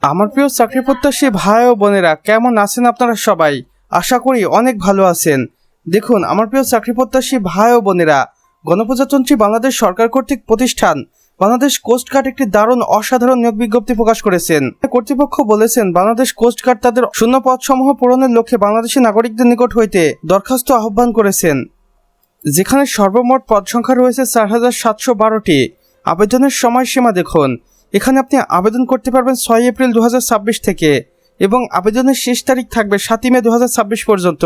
আমার প্রিয় চাকরি প্রত্যাশী ভাই ও বোনেরা, কেমন আছেন আপনারা সবাই? আশা করি অনেক ভালো আছেন। দেখুন আমার প্রিয় চাকরি প্রত্যাশী ভাই ও বোনেরা, গণপ্রজাতন্ত্রী বাংলাদেশ সরকার কর্তৃক প্রতিষ্ঠান বাংলাদেশ কোস্ট গার্ড একটি দারুণ অসাধারণ নিয়োগ বিজ্ঞপ্তি প্রকাশ করেছেন। কর্তৃপক্ষ বলেছেন, বাংলাদেশ কোস্ট গার্ড তাদের শূন্য পদসমূহ পূরণের লক্ষ্যে বাংলাদেশি নাগরিকদের নিকট হইতে দরখাস্ত আহ্বান করেছেন, যেখানে সর্বমোট পদ সংখ্যা রয়েছে ৪,৭১২টি। আবেদনের সময়সীমা দেখুন, এখানে আপনি আবেদন করতে পারবেন ৬ এপ্রিল ২০২৬ থেকে এবং আবেদনের শেষ তারিখ থাকবে ৭ মে ২০২৬ পর্যন্ত।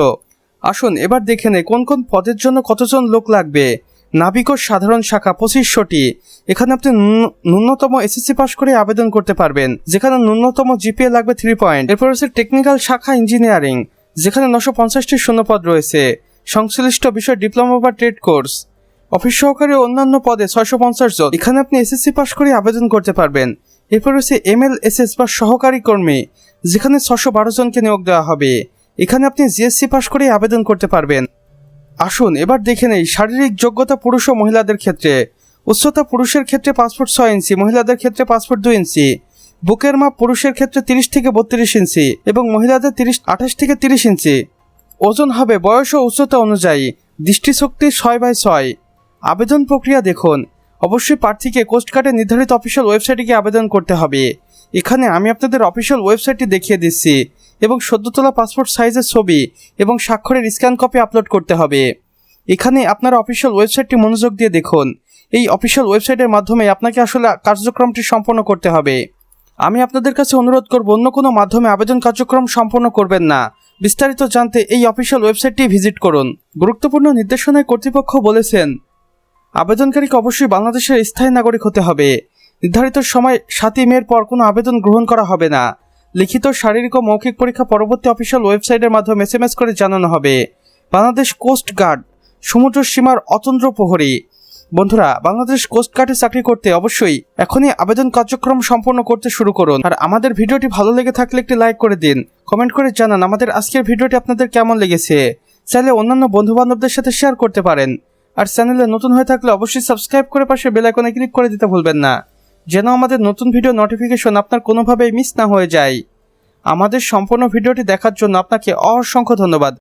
আসুন এবার দেখে নেই কোন কোন পদের জন্য কতজন লোক লাগবে। নাবিক ও সাধারণ শাখা ২৫০০টি। এখানে আপনি ন্যূনতম এসএসসি পাস করে আবেদন করতে পারবেন, যেখানে ন্যূনতম জিপিএ লাগবে 3 পয়েন্ট। এরপর হচ্ছে টেকনিক্যাল শাখা ইঞ্জিনিয়ারিং, যেখানে ৯৫০টি শূন্যপদ রয়েছে। সংশ্লিষ্ট বিষয় ডিপ্লোমা বা ট্রেড কোর্স। অফিস সহকারী অন্যান্য পদে ৬৫০ জন। এখানে আপনি এসএসসি পাস করে আবেদন করতে পারবেন। এরপর হচ্ছে এমএলএসএস বা সহকারী কর্মী, যেখানে ৬১২ জনকে নিয়োগ দেওয়া হবে। এখানে আপনি জিএসসি পাস করে আবেদন করতে পারবেন। আসুন এবার দেখে নেই শারীরিক যোগ্যতা পুরুষ ও মহিলাদের ক্ষেত্রে। উচ্চতা পুরুষের ক্ষেত্রে ৫ ফুট ৬ ইঞ্চি, মহিলাদের ক্ষেত্রে ৫ ফুট ২ ইঞ্চি। বুকের মাপ পুরুষের ক্ষেত্রে ৩০ থেকে ৩২ ইঞ্চি এবং মহিলাদের ২৮ থেকে ৩০ ইঞ্চি। ওজন হবে বয়স ও উচ্চতা অনুযায়ী। দৃষ্টিশক্তি ৬/৬। আবেদন প্রক্রিয়া দেখুন, অবশ্যই প্রার্থীকে কোস্টগার্ডের নির্ধারিত অফিসিয়াল ওয়েবসাইটে গিয়ে আবেদন করতে হবে। এখানে আমি আপনাদের অফিসিয়াল ওয়েবসাইটটি দেখিয়ে দিচ্ছি এবং সদ্য তোলা পাসপোর্ট সাইজের ছবি এবং স্বাক্ষরের স্ক্যান কপি আপলোড করতে হবে। এখানে আপনারা অফিসিয়াল ওয়েবসাইটটি মনোযোগ দিয়ে দেখুন। এই অফিসিয়াল ওয়েবসাইটের মাধ্যমে আপনাকে আসলে কার্যক্রমটি সম্পন্ন করতে হবে। আমি আপনাদের কাছে অনুরোধ করব, অন্য কোনো মাধ্যমে আবেদন কার্যক্রম সম্পন্ন করবেন না। বিস্তারিত জানতে এই অফিসিয়াল ওয়েবসাইটটি ভিজিট করুন। গুরুত্বপূর্ণ নির্দেশনায় কর্তৃপক্ষ বলেছেন, আবেদনকারীকে অবশ্যই বাংলাদেশের স্থায়ী নাগরিক হতে হবে। নির্ধারিত সময় ৭ মের পর কোনো আবেদন গ্রহণ করা হবে না। লিখিত, শারীরিক ও মৌখিক পরীক্ষা পরবর্তী অফিসিয়াল ওয়েবসাইটের মাধ্যমে এসএমএস করে জানানো হবে। বাংলাদেশ কোস্ট গার্ড, সমুদ্র সীমার অতন্দ্র প্রহরী। বন্ধুরা, বাংলাদেশ কোস্ট গার্ডে চাকরি করতে অবশ্যই এখনই আবেদন কার্যক্রম সম্পন্ন করতে শুরু করুন। আর আমাদের ভিডিওটি ভালো লেগে থাকলে একটি লাইক করে দিন, কমেন্ট করে জানান আমাদের আজকের ভিডিওটি আপনাদের কেমন লেগেছে। চাইলে অন্যান্য বন্ধু বান্ধবদের সাথে শেয়ার করতে পারেন। আর চ্যানেলে নতুন হয়ে থাকলে অবশ্যই সাবস্ক্রাইব করে পাশে বেল আইকনে ক্লিক করে দিতে ভুলবেন না, যেন আমাদের নতুন ভিডিও নোটিফিকেশন আপনার কোনোভাবেই মিস না হয়ে যায়। আমাদের সম্পূর্ণ ভিডিওটি দেখার জন্য আপনাকে অসংখ্য ধন্যবাদ।